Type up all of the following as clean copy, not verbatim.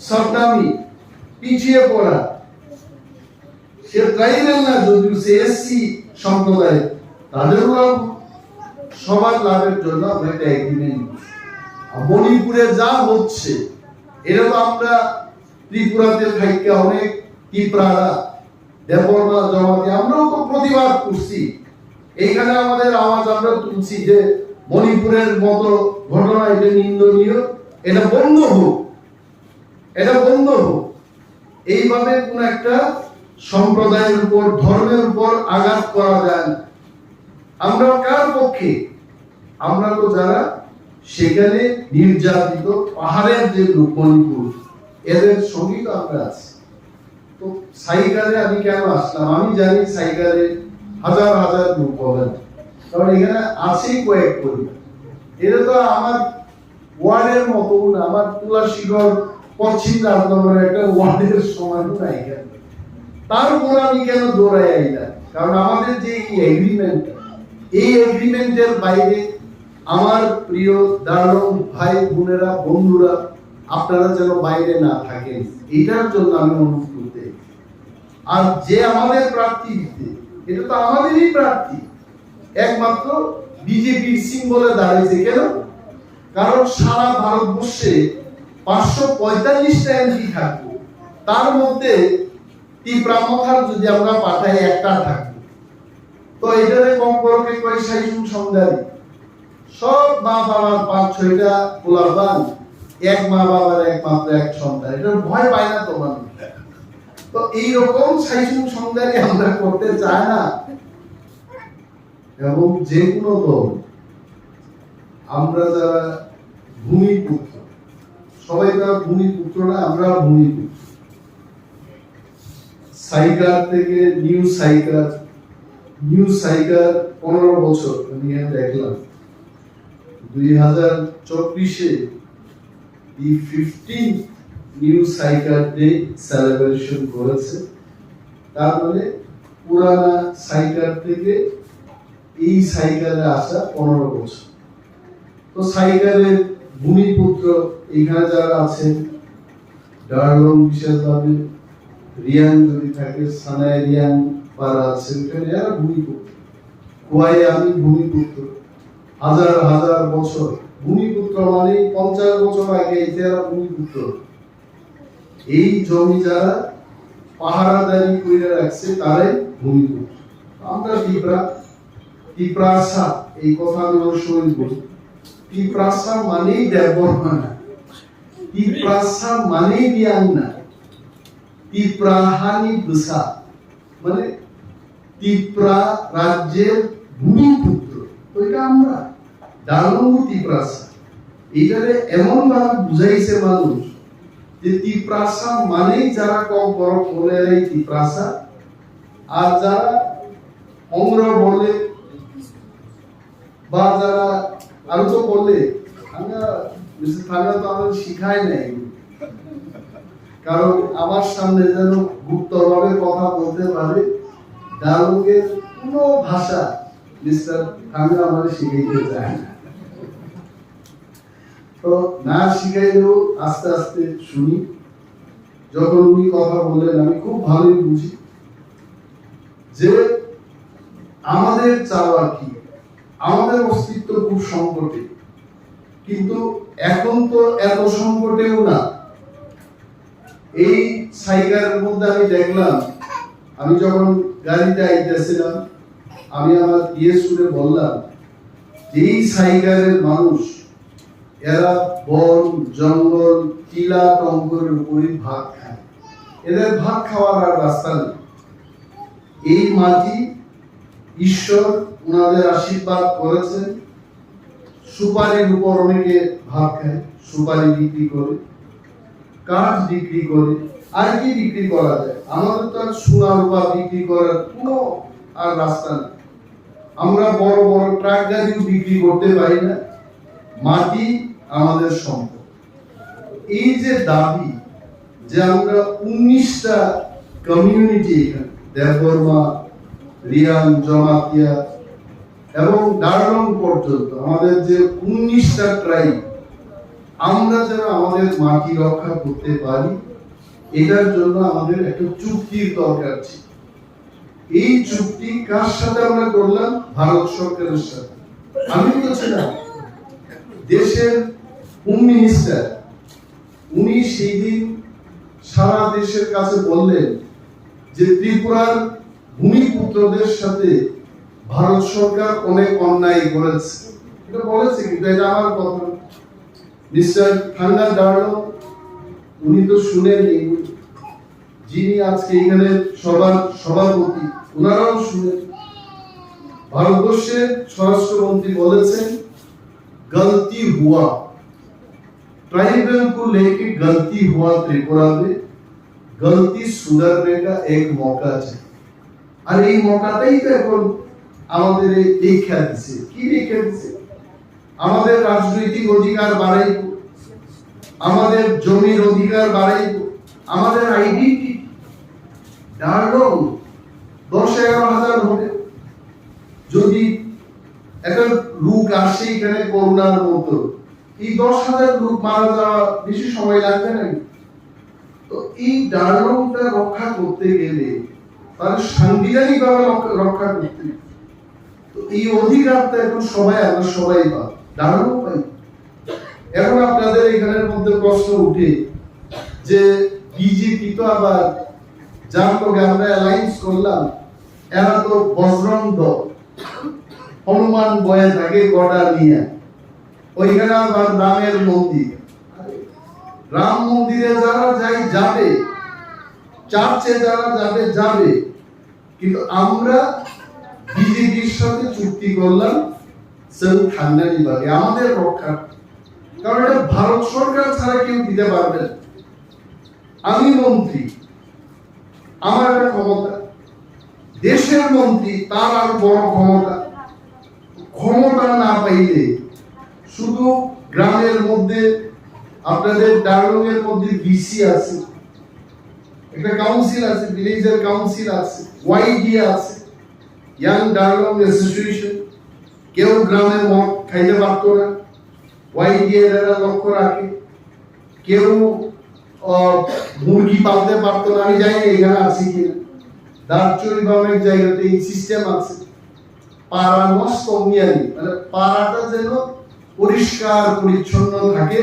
সাবধানী পিছিয়ে পড়া, সে ট্রাইবেল না যদিও সে এসসি সম্প্রদায়, তাদেরও সবার লাভের জন্য আমরা একটা এগ্রিমেন্ট। মণিপুরে যা হচ্ছে এটা তো আমরা ত্রিপুরাতে থাইকা অনেক ত্রিপুরারা দেববর্মা জমাতি আমরাও তো প্রতিবাদ করছি, এইখানে আমাদের আওয়াজ আমরা তুলছি যে মণিপুরের মতো ঘটনা এটা নিন্দনীয়, এটা বন্ধ হোক, এটা বন্ধ হোক। এইভাবে কোন একটা সম্প্রদায়ের উপর ধর্মের উপর আঘাত করা যায় না। আমরা কার পক্ষে? আমরা তো যারা সেখানে নির্যাতিত পাহাড়ের যে লোক মণিপুর, এদের সঙ্গে তো আমরা আছি। তো সাইকালে আমি কেন আসলাম? আমি জানি সাইকালে হাজার হাজার লোক হবেন, কারণ এখানে আছেই কয়েক পরিবার। এটা তো আমার ওয়ার্ডের মতো না, আমার তুলাশিগড় পশ্চিম রাজনগরের একটা ওয়ার্ডের সমান না এখানে। তারপর আমি কেন দৌড়াই আইলাম? কারণ আমাদের যে এগ্রিমেন্ট, এই এগ্রিমেন্টের বাইরে আমার প্রিয় দারুণ ভাই বোনেরা বন্ধুরা আপনারা যেন বাইরে না থাকেন, এটার জন্য আমি অনুরোধ করতে। আর যে আমাদের প্রার্থী দিতে, এটা তো আমাদেরই প্রার্থী, একমাত্র বিজেপির সিম্বলে দাঁড়িয়েছে। কেন? কারণ সারা ভারতবর্ষে 545টা এমপি থাকবে, তার মধ্যে ত্রিপুরামথার যদি আমরা পাঠাই একটা থাকবে, তো এটারে কমপক্ষে কয় 60 সংখ্যারি সব মা বাবার 5-6টা পোলাপান, এক মা বাবার একমাত্র এক সন্তান, এটা ভয় পায় না তো মানুষ। তো এইরকম 60 সংখ্যারি আমরা করতে চাই না। এবং যে কোনো দল, আমরা যারা ভূমিপুত্র, সবাই তো ভূমিপুত্র না, আমরা ভূমিপুত্র। সাইকার থেকে নিউ সাইকার 15 বছর আমি দেখলাম 2024-এ the 15th নিউ সাইকার ডে সেলিব্রেশন করেছে। তার মানে পুরানা সাইকার থেকে এই সাইকারে আসা 15 বছর। তো সাইকারের ভূমিপুত্র এখানে যারা আছেন, ডারলং বিশেষভাবে, রিয়াং যদি থাকে, সানায় রিয়াং পারা আছে, এরা ভূমিপুত্র। কুয়াই আমি ভূমিপুত্র, হাজার হাজার বছর ভূমিপুত্র মানে 50 বছর আগে এরা ভূমিপুত্র। এই জমি যারা পাহারাদারি করে রাখছে তারাই ভূমিপুত্র। আমরা ত্রিপ্রাসা, এই কথা আমি ওর সময় বলি। ত্রিপ্রাসা মানেই দেববর্মা না, ত্রিপ্রাসা মানেই রিয়াং না, ত্রিপ্রাহানি দুসা মানে ত্রিপুরা রাজ্যের ভূমিপুত্র। ওইটা আমরা ডালমু ত্রিপ্রাসা, এইটারে এমন ভাবে বুঝাইছে মানুষ যে ত্রিপ্রাসা মানেই যারা কম বড় বলে এই ত্রিপ্রাসা, আর যারা অংর বলে বা যারা আরো তো বলে, আমরা তো আমাদের শিখায় নাই। কারণ আমার সামনে যেন গুপ্তভাবে কথা বলতে পারে, ডালুকের কোনো ভাষা মিস্টার আমি আমাদের শিখাইতে চাই না। তো না শিখাইলেও আস্তে আস্তে শুনি। যখন উনি কথা বললেন আমি খুব ভালোই বুঝি যে আমাদের চাওয়া কি। আমাদের অস্তিত্ব খুব সংকটে, কিন্তু এখন তো এত সংকটেও না। এই সাইকারের মধ্যে আমি দেখলাম, আমি যখন গাড়িতে আইতেছিলাম, আমি আমার ডিএসুরে বললাম যে এই সাইকারের মানুষ, এরা বন জঙ্গল টিলা টঙ্গলের উপরই ভাত খায়, এদের ভাত খাওয়ার আর রাস্তা নেই। এই মাটি ঈশ্বর ওনাদের আশীর্বাদ করেছেন। সুপারির উপর অনেকে ভাত খায়, সুপারি বিক্রি করে, কাঠ বিক্রি করে, আর কি বিক্রি করা যায়? আমাদের তো আর সোনা রূপা বিক্রি করার কোনো আর রাস্তা নেই। আমরা বড় বড় ট্রাক গাড়িও বিক্রি করতে পারি না। মাটি আমাদের সম্পদ। এই যে দাবি যে আমরা 19টা কমিউনিটি এখানে, দেববর্মা, রিয়াং, জমাতিয়া এবং ডারলং পর্যন্ত আমাদের যে 19টা ট্রাইব, আমরা যেন আমাদের মাটি রক্ষা করতে পারি, এটার জন্য আমাদের একটা চুক্তির দরকার ছিল। এই চুক্তি কার সাথে আমরা করলাম? ভারত সরকারের সাথে। আমি বলছিলাম দেশের হোম মিনিস্টার, উনি সেই দিন সারা দেশের কাছে বললেন যে ত্রিপুরার ভূমিপুত্রদের সাথে ভারত সরকার অনেক অন্যায় করেছে। এটা বলেছে, কিন্তু এটা আমার কথা। মিস্টার থাঙ্গা দাঁড়ানো, উনি তো শুনেননি, যিনি আজকে এখানে সভাপতি, ওনারাও শুনেন। ভারতবর্ষের স্বরাষ্ট্রমন্ত্রী বলেছেন गलती हुआ, ट्राइबल को लेके गलती हुआ त्रिपुरा में, गलती सुधारने का एक मौका चाहिए। আর এই মৌকাটাই তো এখন আমাদের লেখা দিছে। কি লেখা দিছে? আমাদের রাজনৈতিক অধিকার বাড়াইব, আমাদের জমির অধিকার বাড়াইব, আমাদের আইডেন্টিটি দাঁড়ালো 10-11 হাজার হবে। যদি একটা রোগ আসে এখানে করোনার মতো, এই 10,000 লোক মারা যাওয়া বেশি সময় লাগবে না। তো এই ডায়লগটা রক্ষা করতে গেলে তার সাংবিধানিক ভাবে রক্ষা করতে, তো এই অধিকারটা এখন আমরা সবাই পাই, ডায়লগ পাই। এখন আপনাদের এখানের মধ্যে প্রশ্ন উঠে যে বিজেপি তো আবার যার লোকে আমরা অ্যালায়েন্স করলাম, এরা তো বজরং দল, হনুমান বয়ে থাকে গড়া নিয়ে, ওইখানে আবার রামের মন্দির। রাম মন্দিরে যারা যাবে, চার্চে যারা যাবে, কিন্তু আমরা বিজেপির সাথে চুক্তি করলাম থান্ডারি বাগে আমাদের রক্ষা, কারণ এটা ভারত সরকার ছাড়া কেউ দিতে পারবে না। আমি মন্ত্রী, আমার একটা ক্ষমতা, দেশের মন্ত্রী তার আর বড় ক্ষমতা না পাইলে শুধু গ্রামের মধ্যে আপনাদের ডায়লগের মধ্যে বিসি আছে, একটা কাউন্সিল আছে, ভিলেজের কাউন্সিল আছে, ওয়াইডি আছে, ইয়াং ডায়লগ অ্যাসোসিয়েশন, কেউ গ্রামের মদ খাইতে পারতো না, ওয়াইডি এরা লক্ষ্য রাখে। কেউ মুরগি পালতে পারতো না, আমি জানি এখানে আছি কিনা, দারচুরি বা অনেক জায়গাতে এই সিস্টেম আছে। পাড়া নষ্ট নিয়ালি, মানে পাড়াটা যেন পরিষ্কার পরিচ্ছন্ন থাকে,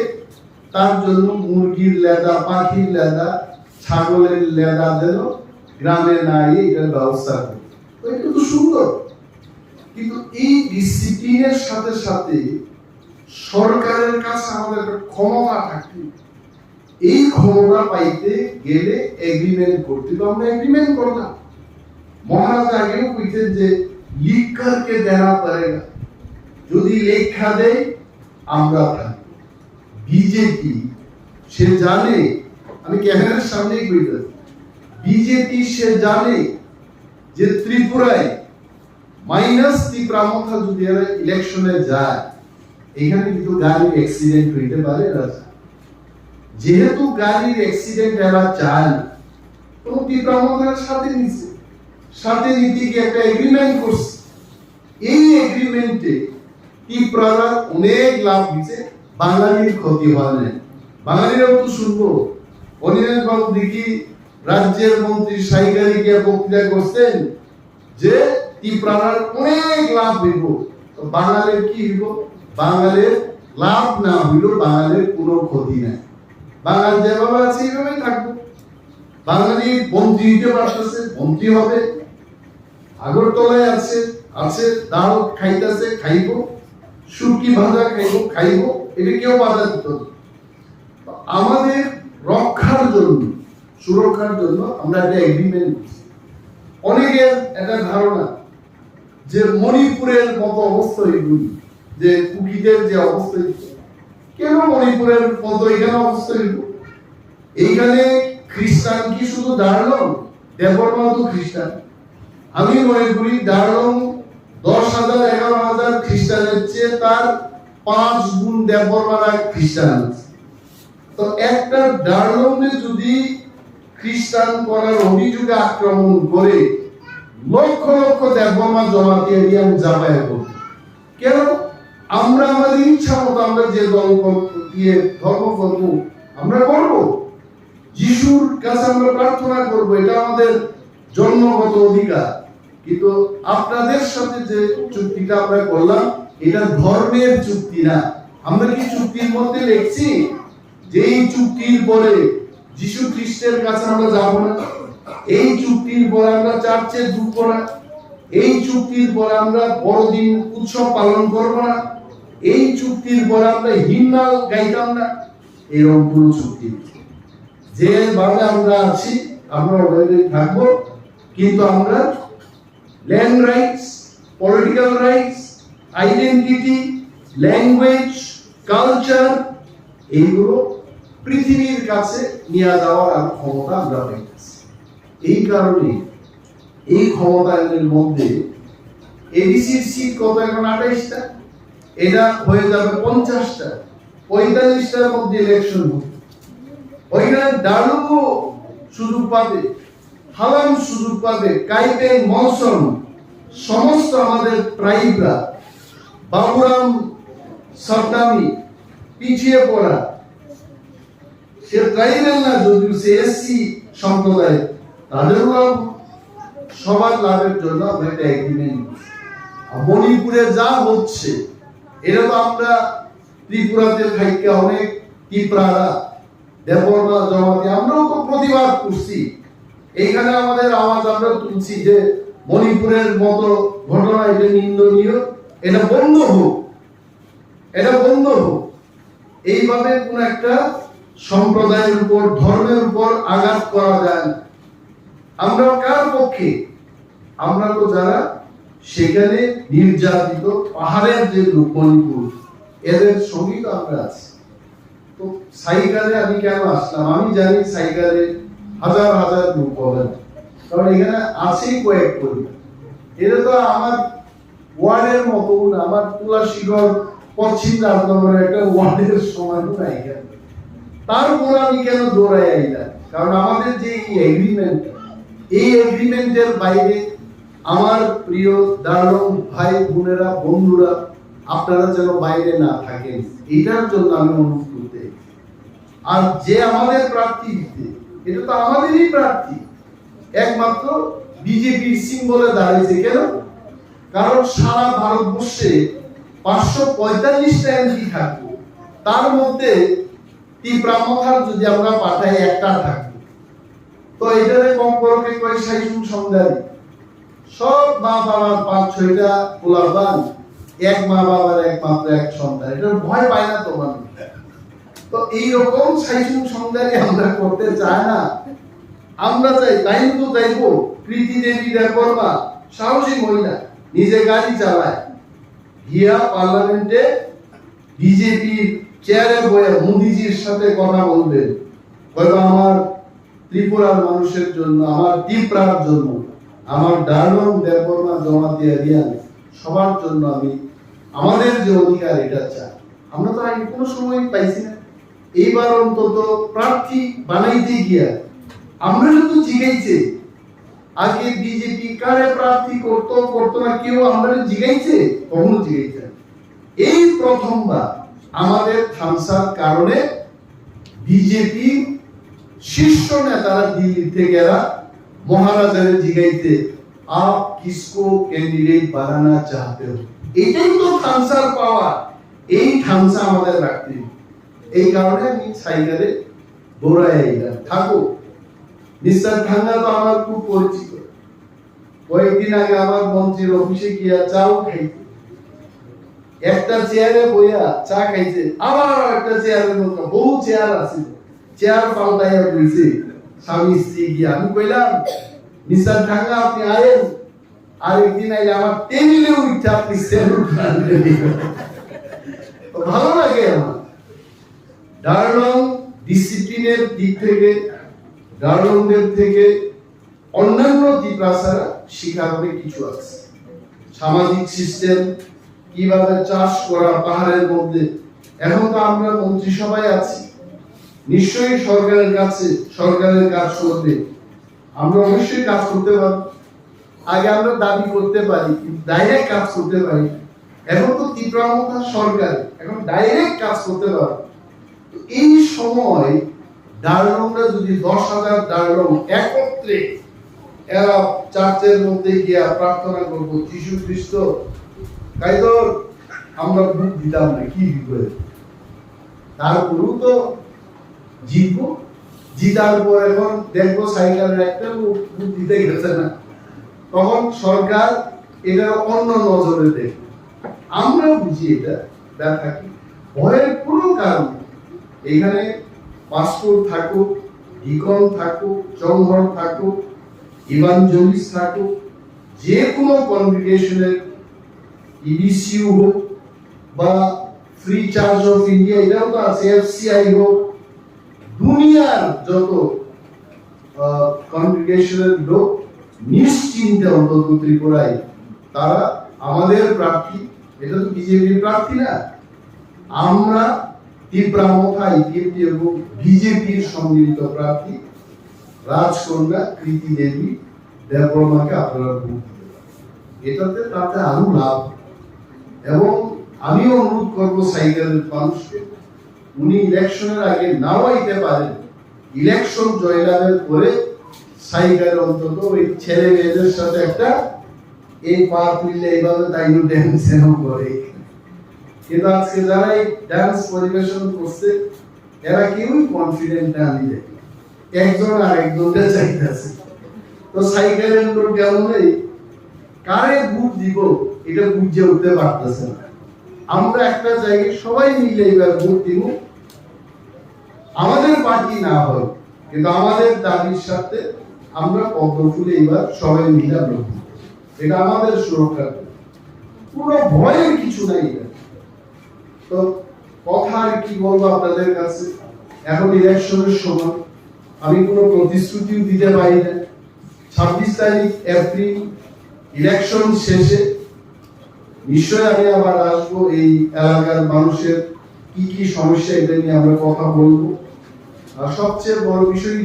তার জন্য মুরগির লেদা, পাখির লেদা, ছাগলের লেদা যেন গ্রামে না এটার ব্যবস্থা করে। এটা তো সুন্দর, কিন্তু এই ডিসিপ্লিনের সাথে সাথে সরকারের কাছে আমাদের একটা ক্ষমতা থাকে। এই ক্ষমতা পাইতে গেলে এগ্রিমেন্ট করতে, তো আমরা এগ্রিমেন্ট করলাম। মহারাজ আগেও কইতেন যে লিখ করকে দেনা পড়েগা, যদি লেখা দেয় আমরা থাকি। বিজেপি সে জানে, আমি ক্যামেরার সামনেই কইতাম, বিজেপি সে জানে যে ত্রিপুরায় মাইনাস ত্রিপুরামথা যদি এরা ইলেকশনে যায়, এখানে কিন্তু গাড়ির অ্যাক্সিডেন্ট হইতে পারে। যেহেতু গাড়ির অ্যাক্সিডেন্ট এরা চায় না, তো ত্রিপুরামথার সাথে নিতে গিয়ে একটা এগ্রিমেন্ট করছে। এই এগ্রিমেন্টে ত্রিপুরার অনেক লাভ হয়েছে, বাঙালির ক্ষতি হয় না। বাঙালিরাও তো শুনবো। অনিলেশ বাবু দেখি রাজ্যের মন্ত্রী সাইকারি গিয়ে বক্তৃতা করছেন যে ত্রিপুরার অনেক লাভ হইব, তো বাঙালির কি হইব? বাঙালির লাভ না হইল, বাঙালির কোনো ক্ষতি নাই। বাঙাল যেভাবে আছে এইভাবেই থাকবো। বাঙালি মন্ত্রী হইতে পারতেছে, মন্ত্রী হবে। আগরতলায় আছে ডাল খাইতেছে, খাইব, শুটকি ভাজা খাইব, এটা কেউ বাধা দিত না। আমাদের রক্ষার জন্য, সুরক্ষার জন্য আমরা একটা এগ্রিমেন্ট করছি। অনেকের একটা ধারণা যে মণিপুরের মতো অবস্থা এগুলি, যে কুকিদের যে অবস্থা, কেন মণিপুরের মতো এখানে অবস্থা হইব? এইখানে খ্রিস্টান কি শুধু দাঁড়ালো? দেববর্মা তো খ্রিস্টান। আমি মনে করি দাঁড়ালো 10,000-11,000 খ্রিস্টানের চেয়ে তার 5 গুণ দেববর্মারা খ্রিস্টান আছে। তো একটা ডারলমে যদি খ্রিস্টান করার অভিযোগে আক্রমণ করে লক্ষ লক্ষ দেববর্মা জমাতে আমি জামায় করব, কেন? আমরা আমাদের ইচ্ছা মতো আমরা যে দল ইয়ে ধর্ম করব, আমরা করব। যিশুর কাছে আমরা প্রার্থনা করব, এটা আমাদের জন্মগত অধিকার। কিন্তু আপনাদের সাথে যে চুক্তিটা আমরা করলাম, এটা ধর্মের চুক্তি না। আমরা কি চুক্তির মধ্যে লিখছি যে এই চুক্তির পরে যিশু খ্রিস্টের কাছে আমরা যাব না, এই চুক্তির পরে আমরা চার্চে ঢুকবো না, এই চুক্তির পরে আমরা বড়দিন উৎসব পালন করব না, এই চুক্তির পরে আমরা হিমনাল গাইতাম না? এরকম কোন চুক্তি নেই। যেভাবে আমরা আছি আমরা ওইভাবে থাকবো, কিন্তু আমরা land rights, political rights, identity, language, culture, এইগুলো পৃথিবীর কাছে নিয়ে যাওয়ার আর ক্ষমতা আমরা পাইতেছি। এই কারণে এই ক্ষমতায়নের মধ্যে এডিসির সিট কত এখন? 28টা, এটা হয়ে যাবে 50টা, 45টার মধ্যে ইলেকশন হবে। ওইখানে ডালুকো সুযোগ পাবে, হালাম সুযোগ পাবে, কাইপে, মৌসুম, সমস্ত আমাদের ট্রাইবরা, বাবুরাম, সরদামি, পিছিয়ে পড়া, সে ট্রাইবেল না যদিও সে এসসি সম্প্রদায়, তাদেরও সবার লাভের জন্য আমরা একটা এগ্রিমেন্ট। মণিপুরে যা হচ্ছে এটা তো আমরা ত্রিপুরাতে থাইকা অনেক ত্রিপুরারা, দেববর্মা, জমাতি, আমরাও তো প্রতিবাদ করছি। এইখানে আমাদের আওয়াজ আমরা তুলছি যে মণিপুরের মতো ঘটনা এটা নিন্দনীয়, এটা বন্ধ হোক, এটা বন্ধ হোক। এইভাবে কোন একটা সম্প্রদায়ের উপর, ধর্মের উপর আঘাত করা যায় না। আমরা কার পক্ষে? আমরা তো যারা সেখানে নির্যাতিত পাহাড়ের যে লোক, মণিপুর, এদের সঙ্গেই তো আমরা আছি। তো সাইকালে আমি কেন আসলাম? আমি জানি সাইকালে হাজার হাজার লোক হবে না, কারণ এখানে আছেই কয়েক পরিবার। এটা তো আমার ওয়ার্ডের মতো না, আমার তুলাশিগড় পশ্চিম রাজনগরের একটা ওয়ার্ডের সমান নাই। তারপর আমি কেন দৌড়াই আইলাম? কারণ আমাদের যে এগ্রিমেন্ট, এই এগ্রিমেন্টের বাইরে আমার প্রিয় দারুণ ভাই বোনেরা, বন্ধুরা, আপনারা যেন বাইরে না থাকেন, এটার জন্য আমি অনুরোধ করতে। আর যে আমাদের প্রার্থী দিতে, এটা তো আমাদেরই প্রার্থী, একমাত্র বিজেপির সিম্বলে দাঁড়িয়েছে। কেন? কারণ সারা ভারতবর্ষে 545টা এমপি থাকবো, তার মধ্যে ত্রিপুরামথার যদি আমরা পাঠাই একটা থাকবো, তো এটারে কমপক্ষে কয় 60 সংখ্যারি, সব মা বাবার 5-6টা পোলাপান, এক মা বাবার একমাত্র এক সন্তান, এটা ভয় পায় না তো মানুষ। তো এইরকম 60 সংখ্যারি আমরা করতে চাই না। আমরা চাই, তাই তো চাইবো প্রীতি দেবী দেববর্মা, সাহসী মহিলা, নিজে গাড়ি চালায়, গিয়া পার্লামেন্টে বিজেপির চেয়ারে বসে মোদিজির সাথে কথা বলবেন, হয়তো আমার ত্রিপুরার মানুষের জন্য, আমার ত্রিপুরার জন্য, আমার ডারলং, দেববর্মা, জমাতি, এরিয়ান, সবার জন্য আমি আমাদের যে অধিকার এটা চাই। আমরা তো আগে কোনো সময় পাইছি না। এইবার অন্তত প্রার্থী বানাইতে গিয়া আমরা শুধু জিগাইছে, আগে বিজেপি কারে প্রার্থী করতো না, কেউ আমরা জিগাইছে? কখনো জিগাইছে। এই প্রথমবার আমাদের থামসার কারণে বিজেপি শীর্ষ নেতারা দিল্লি থেকে এরা মহারাজারে জিগাইতে, আপ কিসকো ক্যান্ডিডেট বানানা চাহতে हो। এটাই তো থামসার পাওয়ার। এই থামসা আমাদের রাখতে, এই কারণে আমি সাইকেলে দৌড়াই আইলাম। থাকো মিস্টার ঠাঙ্গা তো আমার খুব পরিচিত। কয়েকদিন আগে আমার মন্ত্রীর অফিসে গিয়া চাও খাইতে, একটা চেয়ারে বইয়া চা খাইছে, আবার একটা চেয়ারের মতো বহু চেয়ার আছে, চেয়ার পাল্টাইয়া বইছে স্বামী স্ত্রী গিয়া। আমি কইলাম, মিস্টার ঠাঙ্গা আপনি আয়েন, আরেকদিন আইলে আমার টেবিলে উঠে আপনি চেয়ার উঠান। ভালো লাগে আমার। ডারলং ডিসিপ্লিনের দিক থেকে, ডারলংদের থেকে অন্যান্য ত্রিপুরাসারা শিক্ষা করে কিছু আছে। সামাজিক সিস্টেম, কিভাবে চাষ করা পাহাড়ের মধ্যে। এখন তো আমরা মন্ত্রিসভায় আছি, নিশ্চয়ই সরকারের কাছে সরকারের কাজ করবে, আমরা অবশ্যই কাজ করতে পারবো। আগে আমরা দাবি করতে পারি, কিন্তু ডাইরেক্ট কাজ করতে পারি। এখন তো ত্রিপুরামথা সরকার, এখন ডাইরেক্ট কাজ করতে পারবো। এই সময় ডার্লংরা যদি 10,000 ডার্লং একত্রে এরা চার্চের মধ্যে গিয়া প্রার্থনা করবো, যীশু খ্রিস্ট কাইদর আমরা বুক দিতাম না, কি বিপরীত। তারপরেও তো জিতবো, জিতার পর এখন দেখবো সাইকেলের একটা বুক দিতে গেছে না, তখন সরকার এটা অন্য নজরে দেখবে। আমরা বুঝি এটা দেখা কি ভয়ের কোনো কারণ নেই। এখানে পাস্টর থাকুক, ডিকন থাকুক, চংঘর থাকুক, ইভাঞ্জেলিস্ট থাকুক, যে কোনো কনগ্রিগেশনের ইবিসিউ হোক বা ফ্রি চার্চ অফ ইন্ডিয়া, এটাও তো আছে, এফসিআই হোক, দুনিয়ার যত কনগ্রিগেশনের লোক নিশ্চিন্তে অন্তত ত্রিপুরায় তারা আমাদের প্রার্থী, এটা তো বিজেপির প্রার্থী না, আমরা তীব্রামথা ইপিএফটি এবং বিজেপির সম্মিলিত প্রার্থী রাজকন্যা কৃতি দেবী দেববর্মাকে আপনারা ভোট দিতে পারেন। এটাতে তাতে আরো লাভ। এবং আমিও অনুরোধ করবো সাইকেলের মানুষকে, উনি ইলেকশনের আগে নাও আইতে পারেন, ইলেকশন জয়লাভের পরে সাইকেল অন্তত ওই ছেলে মেয়েদের সাথে একটা এই পা তুললে এইভাবে তাইও ড্যান্স করে। কিন্তু আজকে যারা এই ডান্স পরিবেশন করছে এরা কেউই কনফিডেন্ট না, আমি দেখি একজন আর একজনকে চাইতেছে। তো সাইকেলের লোক কেমন নেই, কারে ভোট দিব এটা বুঝে উঠতে পারতেছে না। আমরা একটা জায়গায় সবাই মিলে এবার ভোট দিব, আমাদের পার্টি না হয় কিন্তু আমাদের দাবির সাথে আমরা পদ্মফুলে এবার সবাই মিলে ভোট দিব, এটা আমাদের সুরক্ষা। পুরো ভয়ের কিছু নাই। তো কথা আর কি বলবো আপনাদের কাছে, এখন ইলেকশনের সময় আমি কোনো প্রতিশ্রুতিও দিতে পারি না। 26 তারিখ এপ্রিল ইলেকশন শেষে নিশ্চয়ই আমি আবার আসবো, এই এলাকার মানুষের কি কি সমস্যা এটা নিয়ে আমরা কথা বলবো। আর সবচেয়ে বড় বিষয়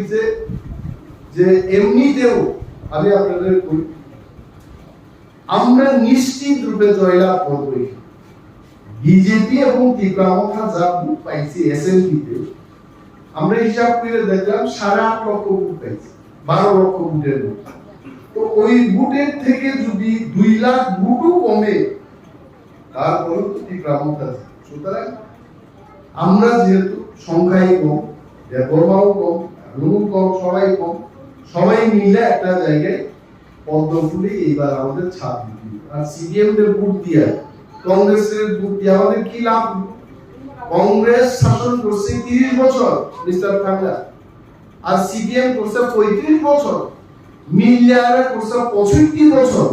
যে এমনিতেও আমি আপনাদের বলি, আমরা নিশ্চিত রূপে জয়লাভ করবো। বিজেপি এবং তীব্রামথা যা ভোট পাইছে এসএমপিতে, আমরা হিসাব করে দেখলাম 8.5 লক্ষ ভোট পাইছে, 12 লক্ষ ভোটের ভোট। তো ওই ভোটের থেকে যদি 2 লাখ ভোটও কমে তারপরে তো তীব্রামথা। সুতরাং আমরা যেহেতু সংখ্যায় কম, দেববর্মাও কম, রুম কম, সবাই কম, সবাই মিলে একটা জায়গায় পদ্মফুলে এইবার আমাদের ছাপ দিতে। আর সিপিএম দের ভোট দিয়ে কংগ্রেসের ভোট দিয়ে আমাদের কি লাভ? কংগ্রেস শাসন করছে 30 বছর মিস্টার থাঙ্গা, আর সিপিএম করছে 35 বছর, মিলিয়ারে করছে 65 বছর।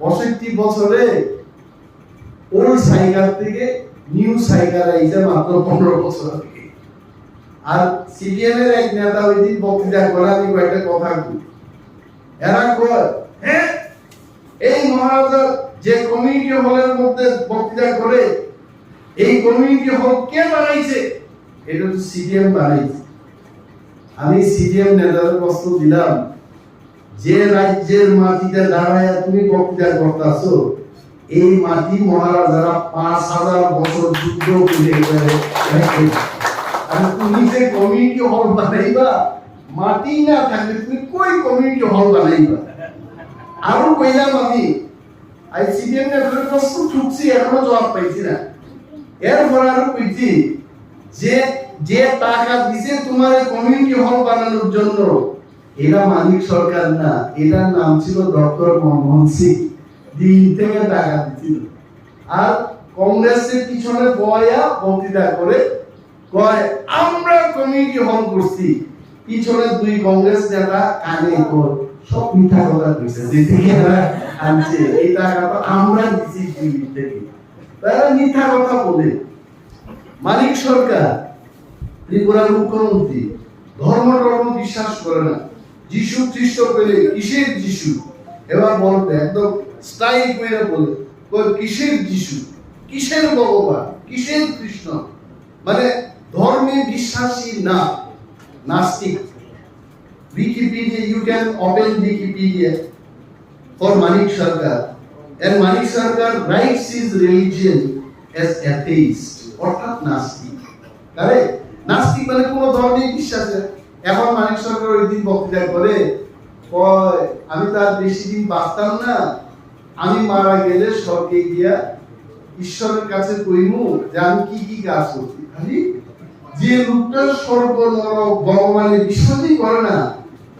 65 বছরে ওল্ড সাইকেল থেকে নিউ সাইকেল আইছে মাত্র 15 বছর আগে। আর সিপিএম এর এক নেতা ওই দিন বক্তৃতা করে, আমি কয়েকটা কথা বলি, এরা কয় হ্যাঁ এই মহারাজা যে কমিউনিটি হলের মধ্যে বক্তৃতা করে, এই কমিউনিটি হল কে বানাইছে? এটা তো সিপিএম বানাইছে। আমি সিপিএম নেতাদের প্রশ্ন দিলাম, যে রাজ্যের মাটিতে দাঁড়ায় তুমি বক্তৃতা করতেছো, এই মাটি মহারাজারা 5000 বছর যুদ্ধ করে আর তুমি যে কমিউনিটি হল বানাইবা, মাটি না থাকলে তুমি কই কমিউনিটি হল বানাইবা? আরো কইলাম আমি আইসিডিএম এর প্রশ্ন ঠুকছি, এখনো জবাব পাইছি না। এরপর আরো কইছি যে যে টাকা দিছে তোমার কমিউনিটি হল বানানোর জন্য, এরা মালিক সরকার না, এটার নাম ছিল ডক্টর মনমোহন সিং, দিল্লি থেকে টাকা দিছিল। আর কংগ্রেসের পিছনে বয়া বক্তৃতা করে কয় আমরা কমিউনিটি হল করছি, পিছনে 2 কংগ্রেস নেতা কানে কর সব মিথ্যা কথা কইছে, যে থেকে আনছে এই টাকা তো আমরা দিছি দিল্লি থেকে। তারা মিথ্যা কথা বলে। মালিক সরকার, ত্রিপুরার মুখ্যমন্ত্রী ধর্ম বিশ্বাস করে না, যিশু খ্রিস্ট পেলে কিসের যিশু? এবার বলতে একদম স্টাইল করে বলে কিসের যিশু, কিসের ভগবান, কিসের কৃষ্ণ? মানে ধর্মে বিশ্বাসী না, নাস্তিক। Wikipedia, you can open Wikipedia for Manik Sarkar, and Manik Sarkar writes his religion as atheist, অর্থাৎ নাস্তিক। কারণ নাস্তিক মানে কোনো ধর্মেই বিশ্বাস নেই। এখন মানিক সরকার ওই দিন বক্তৃতা করে কয় আমি তো আর বেশি দিন বাঁচতাম না, আমি মারা গেলে স্বর্গে গিয়া ঈশ্বরের কাছে কইমু যে আমি কি কি কাজ করছি। খালি যে লোকটা স্বর্গ নরক ভগবানের বিশ্বাসই করে না,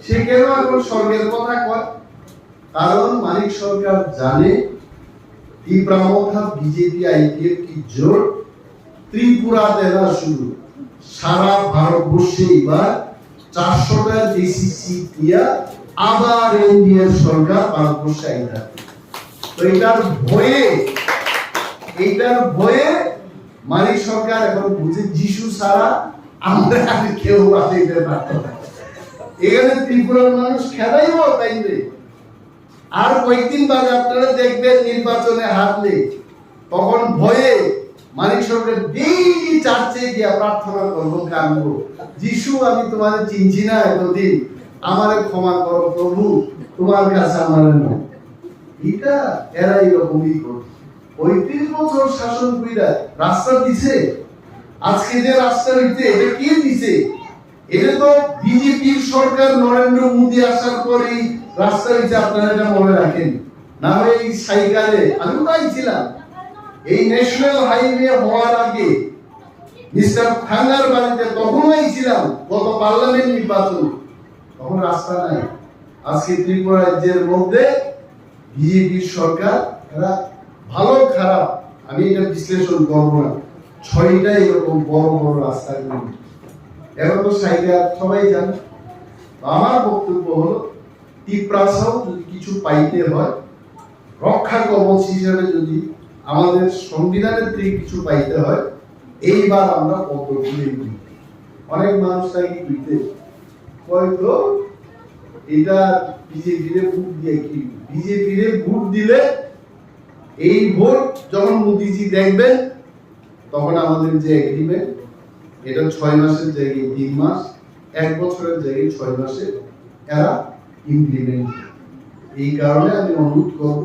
সে কেন এখন স্বর্গের কথা কয়? কারণ মানিক সরকার জানে তীব্রামথা বিজেপি আইপিএফ কি জোট ত্রিপুরাতে না, শুধু সারা ভারতবর্ষে এবার 400টার বেশি সিট দিয়া আবার এনডিএর সরকার ভারতবর্ষে আইনা। তো এইটার ভয়ে মানিক সরকার এখন বুঝে যিশু ছাড়া আমরা আর কেউ বাঁচাইতে পারত না। এখানে ত্রিপুরার মানুষ খেলাইব তাইলে। আর কয়েকদিন বাদে আপনারা দেখবেন নির্বাচনে হারলে তখন ভয়ে মানিক সরকার ডেইলি চার্চে গিয়া প্রার্থনা করবো, কানবো, যিশু আমি তোমাদের চিনছি না এতদিন, আমারে ক্ষমা করো প্রভু, তোমার কাছে আমার নয়। এটা এরা এরকমই করছে। 35 বছর শাসন কইরা রাস্তা দিছে। আজকে যে রাস্তা দিচ্ছে এটা কে দিছে? এটা তো বিজেপির সরকার নরেন্দ্র মোদী আসার পরেই রাস্তা দিচ্ছে, আপনারা এটা মনে রাখেন। না হয় এই সাইকেলে আমি তাই ছিলাম, এই ন্যাশনাল হাইওয়ে হওয়ার আগে মিস্টার থাঙ্গার বাড়িতে তখনই ছিলাম, গত পার্লামেন্ট নির্বাচন, তখন রাস্তা নাই। আজকে ত্রিপুরা রাজ্যের মধ্যে বিজেপির সরকার, এরা ভালো খারাপ আমি এটা বিশ্লেষণ করবো না, 6টা এরকম বড় বড় রাস্তা গুলো এখন তো সাইকেল সবাই জানে। আমার বক্তব্য হলো টিপ্রাসাও যদি কিছু পাইতে হয়, রক্ষা কবচ হিসেবে যদি আমাদের সংবিধানের থেকে কিছু পাইতে হয়, এইবার আমরা পদ্মফুলে দিই। অনেক মানুষ তাকে দিতে হয়তো এটা বিজেপিরে ভোট দিয়ে কি, বিজেপিরে ভোট দিলে এই ভোট যখন মোদিজি দেখবেন তখন আমাদের যে এগ্রিমেন্ট এটা 6 মাসের জায়গায় 3 মাস, 1 বছরের জায়গায় 6 মাসে এরা ইমপ্লিমেন্ট। এই কারণে আমি অনুরোধ করব,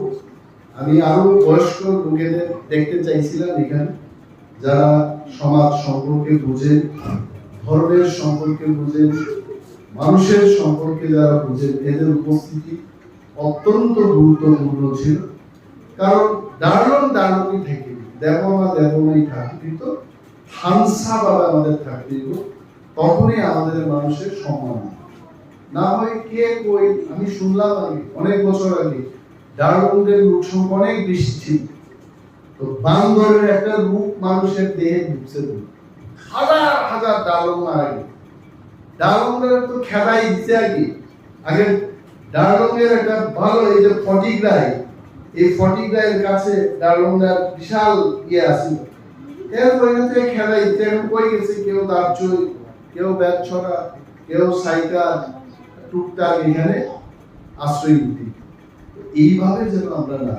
আমি আরো বয়স্ক লোকেদের দেখতে চাইছিলাম এখানে, যারা সমাজ সম্পর্কে বুঝেন, ধর্মের সম্পর্কে বুঝেন, মানুষের সম্পর্কে যারা বুঝেন, এদের উপস্থিতি অত্যন্ত গুরুত্বপূর্ণ ছিল। কারণ দারুণ থেকে দেবনাই থাকবি তো হামসা বাবা আমাদের থাকবি, তখনই আমাদের মানুষের সম্মান। না হয় কে কই, আমি শুনলাম আগে অনেক বছর আগে ডারলংয়ের লোক সংখ্যা অনেক বেশি ছিল, তো বান্দরের একটা রূপ মানুষের দেহে ঢুকছে, হাজার হাজার ডারলং মারা গেছে। ডারলংয়ের তো খেলাই দিতে আগে ডারলংয়ের একটা ভালো এই যে ফটিকরাই, এই ফটিকরাইয়ের কাছে ডারলংয়ের বিশাল ইয়ে আছে, এরপরে থেকে খেলাই দিতে এখন কই গেছে, কেউ দাঁড়চই, কেউ ব্যাট ছড়া, কেউ সাইকেল টুকটাক এখানে আশ্রয় নিতে। এইভাবে যেন আমরা না,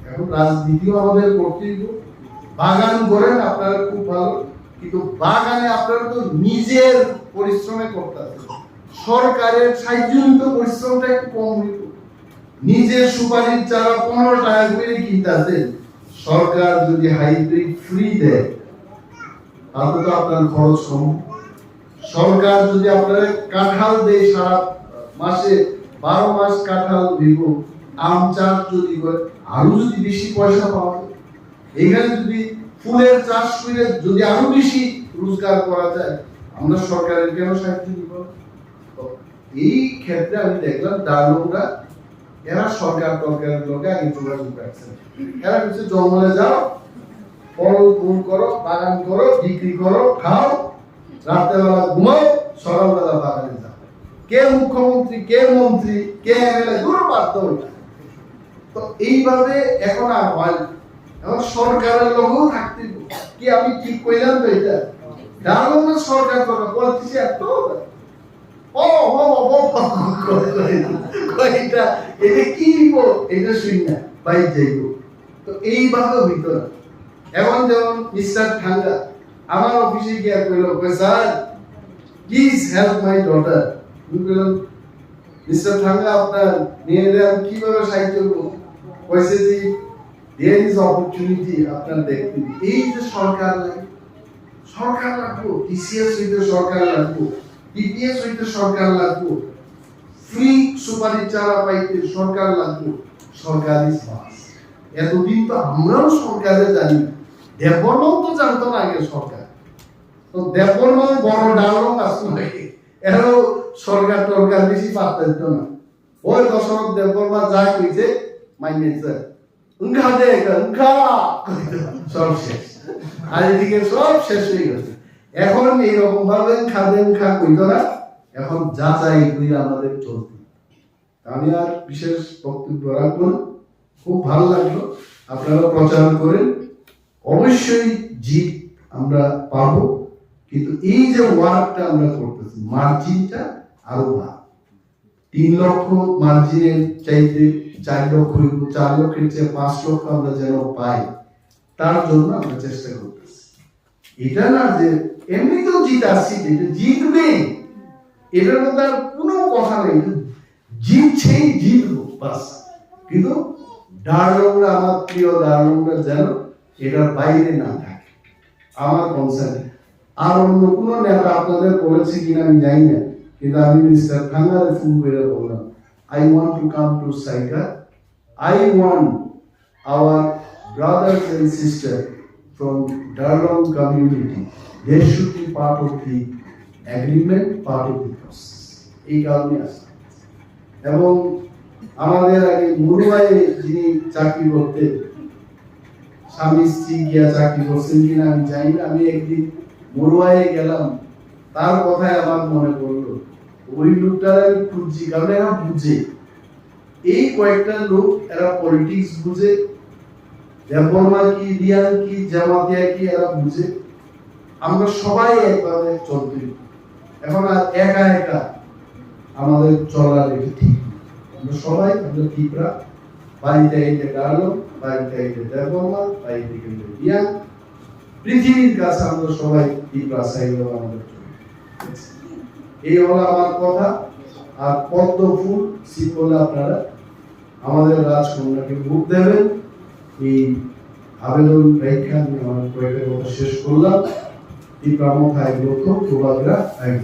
এখন রাজনীতিও আমাদের করতেই। বাগান করেন আপনারা খুব ভালো, কিন্তু বাগানে আপনারা তো নিজের পরিশ্রমে করতে হবে, সরকারের সাহায্যজনিত পরিশ্রমটা একটু কম হইত। নিজের সুপারির চারা 15 টাকা করে কিনতে, সরকার যদি হাইব্রিড ফ্রি দেয় তাহলে তো আপনার খরচ কম। সরকার যদি আপনারা কাঁঠাল দেয় সারা মাসে 12 মাস কাঁঠাল দিব, আম চাষ যদি করে আরো যদি বেশি পয়সা পাওয়া যায়, এখানে যদি ফুলের চাষ করে যদি আরো বেশি রোজগার করা যায়, আমরা সরকারের কেন সাহায্য দিব? এই ক্ষেত্রে আমি দেখলাম ডারলংরা এরা সরকার টরকারের লোকে আগে যোগাযোগ রাখছে, এরা কিছু জঙ্গলে যাও, ফল ফুল করো, বাগান করো, বিক্রি করো, খাও, রাত্রেবেলা ঘুমাও, সকালবেলা বাগানে যাও। কে মুখ্যমন্ত্রী, কে মন্ত্রী, কে এমএলএ দূর বাধ্য হইল। তো এইভাবে এখন আর হয়, এখন সরকারের লোকও থাকতে কি আমি ঠিক কইলাম তো? এটা ডারলং সরকার কথা বলতেছি এত এইভাবে হইতো না। এখন যেমন মিস্টার ঠাঙ্গা আমার অফিসে গিয়ে কইল, sir please help my daughter. Mister ঠাঙ্গা আপনার মেয়েদের আমি কিভাবে সাহায্য করবো? কইছে যে দেয়ার ইজ অপরচুনিটি, আপনার দেখতে। এই যে সরকার লাগে, সরকার লাগবো, টিসিএস হইতে সরকার লাগবো, টিপিএস হইতে সরকার লাগবো, ফ্রি সুপারি চারা পাইতে সরকার লাগবো, সরকারি বাস। এতদিন তো আমরাও সরকারে জানি, দেববর্মাও তো জানতো না আগে সরকার। তো দেববর্মাও বড় ডায়লগ আসলে এরও সরকার টরকার বেশি পাত্তা দিত না। ওই দশরথ দেববর্মা যা কইছে মাইনেছে, উনকা দে উনকা সব শেষ। আর এদিকে সব শেষ হয়ে গেছে। এখন এইরকম ভাবে খাদেন খা কইতো না, এখন যাচাই করে আমাদের চলতে। আমি আর বিশেষ বক্তব্য রাখবো না। খুব ভালো লাগলো, আপনারা প্রচার করেন, অবশ্যই জিত আমরা পাবো। কিন্তু এই যে ওয়ার্কটা আমরা করতেছি, মার্জিনটা আরো ভালো। 3 লক্ষ মার্জিনের চাইতে 4 লক্ষ, 4 লক্ষের চেয়ে 5 লক্ষ আমরা যেন পাই, তার জন্য আমরা চেষ্টা করতেছি। এটা না যে এমনিতেও জিত আসছি, এটা জিতবে, এটার মধ্যে আর কোনো কথা নেই, জিতছেই জিতবো বাস। কিন্তু ডায়লগরা, আমার প্রিয় ডায়লগরা যেন এটার বাইরে না থাকে, আমার কনসার্ন। আর অন্য কোনো নেতা আপনাদের বলেছে কিনা আমি জানি না, কিন্তু আমি মিস্টার খাঙ্গারে ফোন করে বললাম, I want to come to Saika. I want our brothers and sisters from Darlong community, they should be part of the agreement, part of the process. এই কারণে আসে। এবং আমাদের আগে মুরুবাইয়ে যিনি চাকরি করতেন, স্বামী স্ত্রী গিয়া চাকরি করছেন কিনা আমি জানি না, আমি একদিন মুরুবাইয়ে গেলাম, তার কথায় আমার মনে পড়লো, ওই লোকটার আমি খুঁজছি, কারণ এরা বুঝে, এই কয়েকটা লোক এরা পলিটিক্স বুঝে, দেববর্মা কি, রিয়ান কি, জামাতিয়া কি, এরা বুঝে। আমরা সবাই একভাবে চলতে, এখন আর একা একা আমাদের চলার এটা ঠিক, আমরা সবাই আমরা ঠিকরা, বাড়িতে এসে ডালো, বাড়িতে এসে দেববর্মা, বাড়িতে এসে রিয়ান, পৃথিবীর কাছে আমরা সবাই ঠিকরা চাইব আমাদের। এই হলো আমার কথা। আর পদ্ম ফুল সিট বলে আপনারা আমাদের রাজকন্যাকে ভোট দেবেন, এই আবেদন রেখে আমি আমার কয়েকটা কথা শেষ করলাম। এই প্রামক আইন লক্ষ্য প্রভাবরা আইন।